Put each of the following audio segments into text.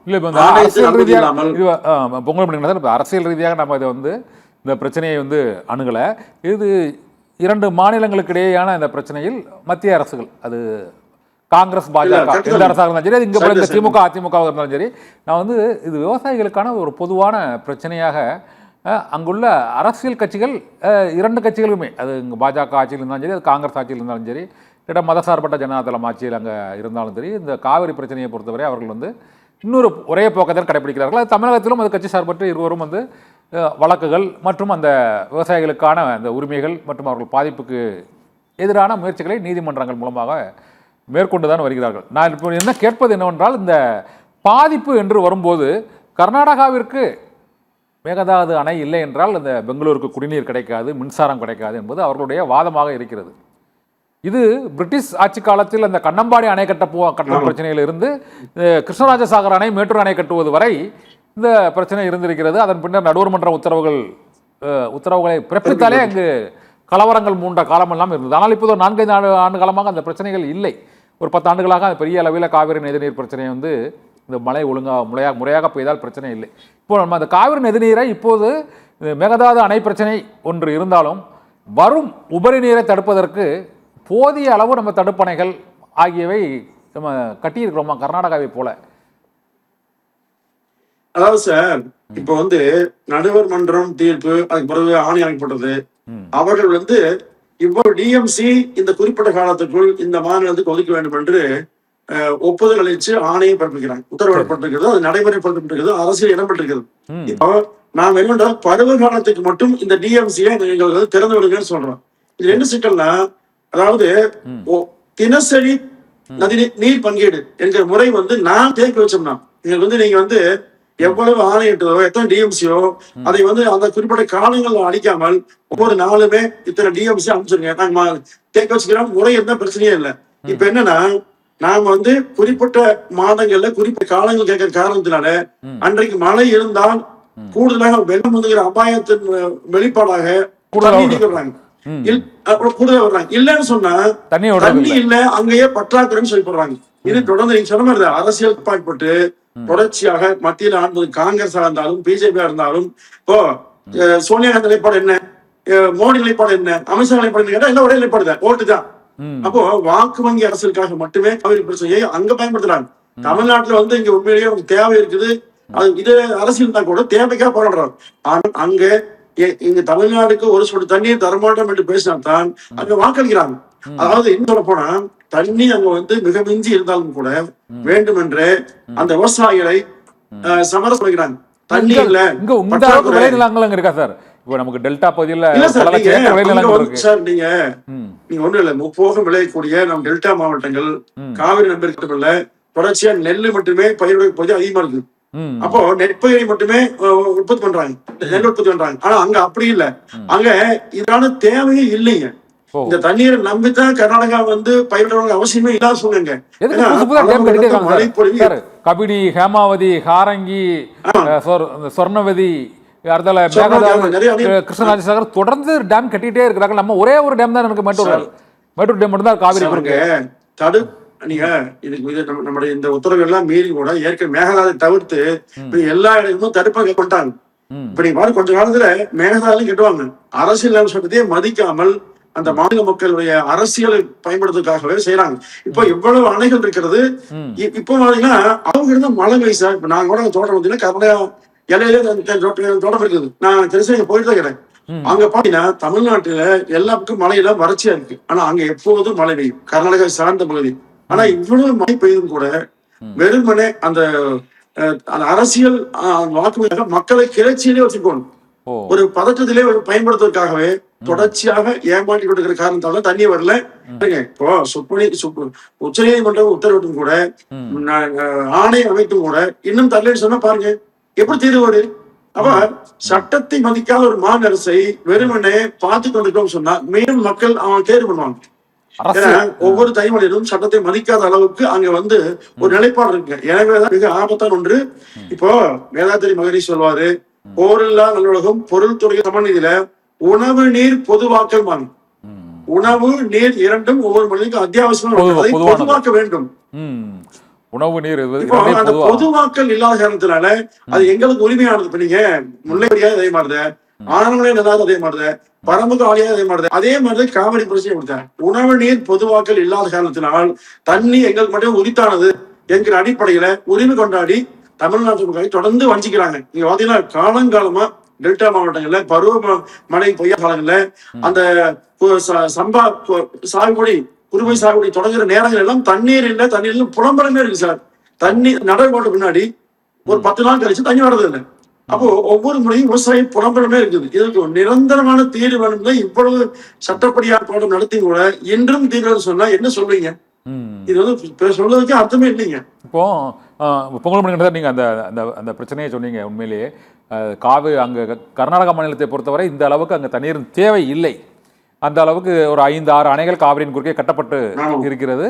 இல்லை இப்போ இந்த அரசியல் ரீதியாக இது பொங்கல் பண்ணிங்கன்னா இப்போ அரசியல் ரீதியாக நம்ம இதை வந்து இந்த பிரச்சனையை வந்து அணுகலை. இது 2 மாநிலங்களுக்கு இடையேயான இந்த பிரச்சனையில் மத்திய அரசுகள், அது காங்கிரஸ் பாஜக எந்த அரசாக இருந்தாலும் சரி, அது இங்கே இந்த திமுக அதிமுகவாக இருந்தாலும் சரி, நான் வந்து இது விவசாயிகளுக்கான ஒரு பொதுவான பிரச்சனையாக அங்குள்ள அரசியல் கட்சிகள் 2 கட்சிகளுமே, அது இங்கே பாஜக ஆட்சியில் இருந்தாலும் சரி, அது காங்கிரஸ் ஆட்சியில் இருந்தாலும் சரி, இடம் மதசார்பற்ற ஜனதாதளம் ஆட்சியில் அங்கே இருந்தாலும் சரி, இந்த காவிரி பிரச்சனையை பொறுத்தவரை அவர்கள் வந்து இன்னொரு ஒரே போக்கத்தை கடைபிடிக்கிறார்கள். அது தமிழகத்திலும் அது கட்சி சார்பற்ற இருவரும் வந்து வழக்குகள் மற்றும் அந்த விவசாயிகளுக்கான அந்த உரிமைகள் மற்றும் அவர்கள் பாதிப்புக்கு எதிரான முயற்சிகளை நீதிமன்றங்கள் மூலமாக மேற்கொண்டு தான் வருகிறார்கள். நான் இப்போ என்ன கேட்பது என்னவென்றால், இந்த பாதிப்பு என்று வரும்போது கர்நாடகாவிற்கு மேகதாது அணை இல்லை என்றால் இந்த பெங்களூருக்கு குடிநீர் கிடைக்காது, மின்சாரம் கிடைக்காது என்பது அவர்களுடைய வாதமாக இருக்கிறது. இது பிரிட்டிஷ் ஆட்சி காலத்தில் அந்த கண்ணம்பாடி அணை கட்ட பிரச்சனையில் இருந்து கிருஷ்ணராஜசாகர் அணை, மேட்டூர் அணை கட்டுவது வரை இந்த பிரச்சனை இருந்திருக்கிறது. அதன் பின்னர் நடுவர்மன்ற உத்தரவுகளை பிறப்பித்தாலே அங்கு கலவரங்கள் மூண்ட காலமெல்லாம் இருந்தது. ஆனால் இப்போது 4-5 ஆண்டு காலமாக அந்த பிரச்சனைகள் இல்லை. ஒரு 10 ஆண்டுகளாக பெரிய அளவில் காவிரி நதிநீர் பிரச்சனை வந்து இந்த மழை முறையாக பெய்தால் பிரச்சனை இல்லை. இப்போ நம்ம அந்த காவிரி நதிநீரை இப்போது மேகதாது அணை பிரச்சனை ஒன்று இருந்தாலும் வரும் உபரி நீரை தடுப்பதற்கு போதிய அளவு நம்ம தடுப்பணைகள் ஆகியவை நம்ம கட்டியிருக்கிறோமா கர்நாடகாவை போல? அதாவது சார், இப்ப வந்து நடுவர் மன்றம் தீர்ப்பு, அதுக்கு பிறகு ஆணை அமைக்கப்பட்டது. அவர்கள் வந்து இவ்வளவு டிஎம்சி இந்த குறிப்பிட்ட காலத்துக்குள் இந்த மாநிலத்துக்கு ஒதுக்க வேண்டும் என்று ஒப்புதல் அளிச்சு ஆணையை பிறப்பிக்கிறாங்க, உத்தரவிடப்பட்டிருக்கிறது, அது நடைமுறைப்படுத்தப்பட்டிருக்கிறது, அரசியல் இடம்பெற்றிருக்கிறது. இப்போ நாம் என்னென்றால் பருவ காலத்துக்கு மட்டும் இந்த டிஎம்சியை நீங்கள் திறந்து விடுங்கன்னு சொல்றோம். இது என்ன சிக்கல்னா, அதாவது தினசரி நீர் பங்கீடு என்கிற முறை வந்து நான் தேக்கி வச்சோம்னா, எங்களுக்கு வந்து நீங்க வந்து எவ்வளவு ஆணையிட்டதோ எத்தனை டிஎம்சியோ அதை வந்து அந்த குறிப்பிட்ட காலங்கள் அடிக்காமல் ஒவ்வொரு நாளுமே இத்தனை டிஎம்சி அமைச்சிருங்க, நாங்க தேக்க வச்சுக்கிறோம், முறை இருந்தா பிரச்சனையே இல்லை. இப்ப என்னன்னா, நாம வந்து குறிப்பிட்ட மாதங்கள்ல குறிப்பிட்ட காலங்கள் கேட்கிற காரணத்தினால அன்றைக்கு மழை இருந்தால் கூடுதலாக வெள்ளம் வந்துங்கிற அபாயத்தின் வெளிப்பாடாக வர்றாங்க, கூடுதலா வர்றாங்க. இல்லன்னு சொன்னா தண்ணி இல்ல, அங்கேயே பற்றாக்குறைன்னு சொல்லி போடுறாங்க. இது தொடர்ந்து நீங்க சொன்ன மாதிரி அரசியல் பாட்பட்டு தொடர்ச்சியாக மத்தியில் ஆண்பது காங்கிரஸா இருந்தாலும் பிஜேபியா இருந்தாலும், இப்போ சோனியா காந்தி நிலைப்பாடு என்ன, மோடி நிலைப்பாடு என்ன, அமித்ஷா நிலைப்பாடு கேட்டா எல்லாம் ஒரே நிலைப்பாடு தான், ஓட்டு தான். அப்போ வாக்கு வங்கி அரசியலுக்காக மட்டுமே காவிரி பிரச்சனையை அங்க பயன்படுத்துறாங்க. தமிழ்நாட்டுல வந்து இங்க உண்மையிலேயே அவங்களுக்கு தேவை இருக்குது, அது இது அரசியல் தான் கூட தேவைக்காக போராடுறாங்க. ஆனால் அங்க இங்க தமிழ்நாடுக்கு ஒரு சொட்டு தண்ணீர் தரமாட்டோம் என்று பேசினால்தான் அங்க வாக்களிக்கிறாங்க. அதாவது இன்னும் சொல்ல போனா தண்ணி அங்க வந்து மிக மிஞ்சி இருந்தாலும் கூட வேண்டுமென்றே அந்த விவசாயிகளை சமரசம் வைக்கிறாங்க. தண்ணி இல்ல இருக்கா சார்? இப்போ நமக்கு டெல்டா பகுதியில் சார், நீங்க ஒண்ணு இல்ல, முப்போகம் விளையக்கூடிய நம் டெல்டா மாவட்டங்கள் காவிரி நம்பியிருக்கல தொடர்ச்சியா நெல்லு மட்டுமே பயிர் பகுதி அதிகமா இருக்கு. அப்போ நெற்பயிரை மட்டுமே உற்பத்தி பண்றாங்க, நெல் உற்பத்தி பண்றாங்க. ஆனா அங்க அப்படி இல்லை, அங்க இதனால தேவையே இல்லைங்க. இந்த தண்ணீரை நம்பித்தான் கர்நாடகா வந்து பயிரிடுறவங்க அவசியமே இல்லாத சொல்லுங்க. கபிடி, ஹேமாவதி, ஹாரங்கி, சொர்ணவதி, கிருஷ்ணராஜசாகர் தொடர்ந்து டேம் கட்டிட்டே இருக்கிறாங்க. நம்ம ஒரே ஒரு டேம் தான் இருக்கு, மேட்டூர் டேம் மட்டும் தான் காவிரி இருக்கு. நீங்க இதுக்கு நம்முடைய இந்த உத்தரவு எல்லாம் மீறி கூட ஏற்கனவே மேகதாதை தவிர்த்து எல்லா இடமும் தடுப்பாக கொண்டாங்க. இப்ப நீங்க பாரு, கொஞ்ச காலத்துல மேகதாதையும் கட்டுவாங்க, அரசியல் சட்டத்தையே மதிக்காமல் அந்த மாநில மக்களுடைய அரசியலை பயன்படுத்துறதுக்காகவே செய்யறாங்க. இப்ப இவ்வளவு அணைகள் இருக்கிறது. இப்ப பாத்தீங்கன்னா அவங்க இருந்தா மழை வயசா, இப்ப நாங்க கூட தோட்டம் பார்த்தீங்கன்னா கர்நாடகா இலையில தோட்டம் இருக்குது, நான் தெரிஞ்சு போயிட்டு தான் இருக்கிறேன். அங்க பாத்தீங்கன்னா தமிழ்நாட்டுல எல்லா பக்கம் மழையெல்லாம் வறட்சியா இருக்கு, ஆனா அங்க எப்போதும் மழை பெய்யும், கர்நாடகா சார்ந்த பகுதி. ஆனா இவ்வளவு மழை பெய்தும் கூட வெறுமனே அந்த அரசியல் வாக்குமையாக மக்களை கிளர்ச்சியிலே வச்சுக்கணும், ஒரு பதற்றத்திலே பயன்படுத்துவதற்காகவே தொடர்ச்சியாக ஏமாற்றி கொண்டிருக்கிற காரணத்தால தண்ணி வரல. இப்போ உச்ச நீதிமன்றம் உத்தரவிட்டும் கூட ஆணை அமைத்தும் கூட இன்னும் தள்ளி சொன்னா பாருங்க எப்படி தீர்வு வரும். அப்ப சட்டத்தை மதிக்காத ஒரு மாநில அரசை வெறுமனே பார்த்து கொண்டிருக்கோம் சொன்னா மீண்டும் மக்கள் அவங்க தேர்வு பண்ணுவாங்க. ஒவ்வொரு தனிமனிதனும் சட்டத்தை மதிக்காத அளவுக்கு அங்க வந்து ஒரு நிலைப்பாடு இருக்கு. எனவேதான் மிக ஆபத்தான ஒன்று. இப்போ வேதாத்திரி மகரிஷி சொல்வாரு, போரில்லா நல்லுலகம் பொருள் துறை சமநிதியில உணவு நீர் பொதுவாக்கல் வாங்க. உணவு நீர் இரண்டும் ஒவ்வொரு மனிதனுக்கும் அத்தியாவசியமாக பொதுவாக்க வேண்டும். உணவு நீர் இப்போ அந்த பொதுவாக்கள் இல்லாத காரணத்தினால அது எங்களுக்கு உரிமையானது. இப்ப நீங்க முல்லைப்பெரியாறு அதே மாதிரிதான், ஆனமலை நல்லாத அதே மாதிரிதான், பரம்புக்கு ஆளியாக அதே மாதிரிதான், அதே மாதிரி காவிரி பிரச்சனை கொடுத்தேன். உணவு நீர் பொதுவாக்கள் இல்லாத காரணத்தினால் தண்ணி எங்களுக்கு மட்டும் உரித்தானது என்கிற அடிப்படையில உரிமை கொண்டாடி தமிழ்நாட்டு மக்களை தொடர்ந்து வஞ்சிக்கிறாங்க. நீங்க பாத்தீங்கன்னா காலங்காலமா டெல்டா மாவட்டங்கள்ல பருவ மழை பொய்யா காலங்கள்ல அந்த சம்பா சாகுபடி குறுவை சாகுபடி தொடங்குற நேரங்கள் எல்லாம் தண்ணீர் இல்ல, தண்ணீர் புலம்பலமே இருக்கு சார். தண்ணி நடை போட்ட பின்னாடி ஒரு 10 நாள் கழிச்சு தண்ணி வர்றது இல்லை. அப்போ ஒவ்வொரு முறையும் விவசாயம் புலம்பலமே இருக்குது. இதுக்கு நிரந்தரமான தீர்வு வேணும்னா இவ்வளவு சட்டப்படியான போராட்டம் நடத்தி கூட இன்றும் தீர்வு சொன்னா என்ன சொல்றீங்க? இது வந்து சொல்றதுக்கு அர்த்தமே இல்லைங்க. இப்போ பொங்கல் மணி நீங்க அந்த அந்த பிரச்சனையை சொன்னீங்க. உண்மையிலேயே காவிரி அங்க கர்நாடகா மாநிலத்தை பொறுத்தவரை இந்த அளவுக்கு அங்க தண்ணீர் தேவை இல்லை. அந்த அளவுக்கு ஒரு 5-6 அணைகள் காவிரியின் குறுக்கே கட்டப்பட்டு இருக்கிறது.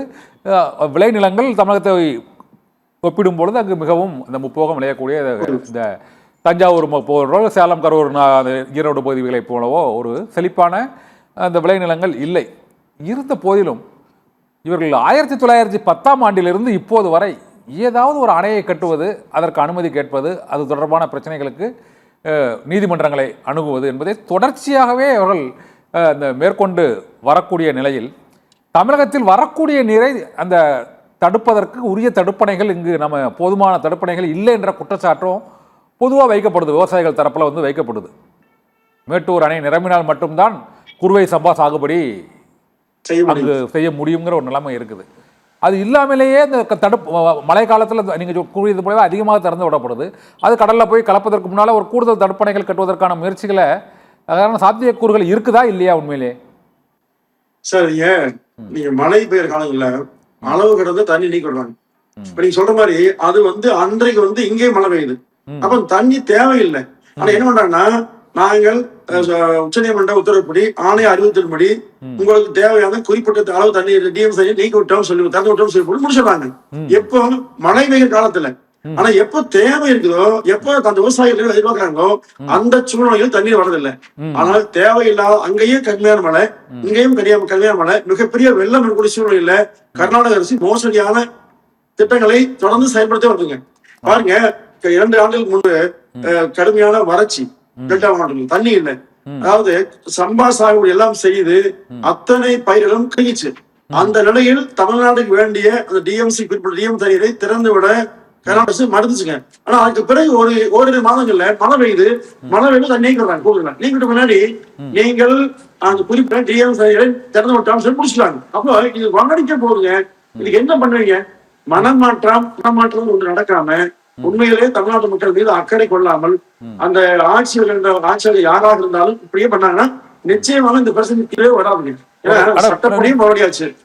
விளைநிலங்கள் தமிழகத்தை ஒப்பிடும் பொழுது அங்கு மிகவும் இந்த முப்போகம் விளையக்கூடிய இந்த தஞ்சாவூர் போன்றோ சேலம் கரூர் ஈரோடு பகுதிகளைப் போலவோ ஒரு செழிப்பான அந்த விளைநிலங்கள் இல்லை. இருந்த போதிலும் இவர்கள் 1910ஆம் ஆண்டிலிருந்து இப்போது வரை ஏதாவது ஒரு அணையை கட்டுவது, அதற்கு அனுமதி கேட்பது, அது தொடர்பான பிரச்சனைகளுக்கு நீதிமன்றங்களை அணுகுவது என்பதை தொடர்ச்சியாகவே அவர்கள் அந்த மேற்கொண்டு வரக்கூடிய நிலையில் தமிழகத்தில் வரக்கூடிய நீரை அந்த தடுப்பதற்கு உரிய தடுப்பணைகள் இங்கு நம்ம போதுமான தடுப்பணைகள் இல்லை என்ற குற்றச்சாட்டும் பொதுவாக வைக்கப்படுது. விவசாயிகள் தரப்பில் வந்து வைக்கப்படுது. மேட்டூர் அணை நிரம்பினால் மட்டும்தான் குறுவை சம்பா சாகுபடி அங்கு செய்ய முடியுங்கிற ஒரு நிலைமை இருக்குது. அது இல்லாமலேயே இந்த மழை காலத்தில் நீங்கள் கூறியது போலவே அதிகமாக திறந்து விடப்படுது. அது கடலில் போய் கலப்பதற்கு முன்னால் ஒரு கூடுதல் தடுப்பணைகள் கட்டுவதற்கான முயற்சிகளை அதனால சாத்தியக்கூறுகள் இருக்குதா இல்லையா உண்மையிலே? சார் நீங்க மழை பெய்யுற காலங்கள்ல அளவு கடந்து தண்ணி நீக்கி விடுறாங்க. இப்ப நீங்க சொல்ற மாதிரி அது வந்து அன்றைக்கு வந்து இங்கே மழை பெய்யுது, அப்ப தண்ணி தேவையில்லை. ஆனா என்ன பண்றாங்கன்னா, நாங்கள் உச்சநீதிமன்ற உத்தரவுப்படி ஆணைய அறிவித்தின்படி உங்களுக்கு தேவையான குறிப்பிட்ட அளவு தண்ணி டிஎம் தண்ணி நீக்கி விட்டோம் சொல்லி திறந்து விட்டோம் சொல்லி போட்டு முடிச்சிடறாங்க. எப்போ மழை பெய்யும் காலத்துல. ஆனா எப்ப தேவை இருக்குதோ, எப்ப அந்த விவசாயிகள் எதிர்பார்க்கிறாங்களோ அந்த சூழ்நிலையில் தண்ணீர் வரதில்லை. ஆனால் தேவையில்லாத அங்கேயும் கடுமையான மழை, இங்கேயும் கடுமையான மழை, மிகப்பெரிய வெள்ளம் இருக்கக்கூடிய சூழ்நிலையில கர்நாடக அரசு மோசடியான திட்டங்களை தொடர்ந்து செயல்படுத்த வருதுங்க. பாருங்க, 2 ஆண்டுகளுக்கு முன்பு கடுமையான வறட்சி டெல்டா மாவட்டத்தில் தண்ணி இல்லை. அதாவது சம்பா சாகுபடி எல்லாம் செய்து அத்தனை பயிர்களும் கிழிச்சு. அந்த நிலையில் தமிழ்நாட்டுக்கு வேண்டிய அந்த டிஎம்சி குறிப்பிட்ட டிஎம் தண்ணீரை திறந்து விட கர்நாடக அரசு மறுத்துச்சுங்க. ஆனா அதுக்கு பிறகு ஓரிரு மாதங்கள்ல மழை பெய்யுது தண்ணி நீக்கிறாங்க. கூடுதல் நீக்கிட்ட முன்னாடி நீங்கள் அந்த குறிப்பிட்ட டிஎம் தண்ணீரை திறந்து விட்டாலும் சொல்லி முடிச்சுட்டாங்க. அப்போ இது வங்கடிக்க போகுதுங்க. இதுக்கு என்ன பண்ணுவீங்க? மனமாற்றம் ஒன்று நடக்காம உண்மையிலே தமிழ்நாட்டு மக்கள் மீது அக்கறை கொள்ளாமல் அந்த ஆட்சியாளர் யாராக இருந்தாலும் இப்படியே பண்ணாங்கன்னா நிச்சயமாக இந்த பிரச்சனை கீழே வராதுங்க. ஏன்னா சட்டப்படியும் மறுபடியாச்சு.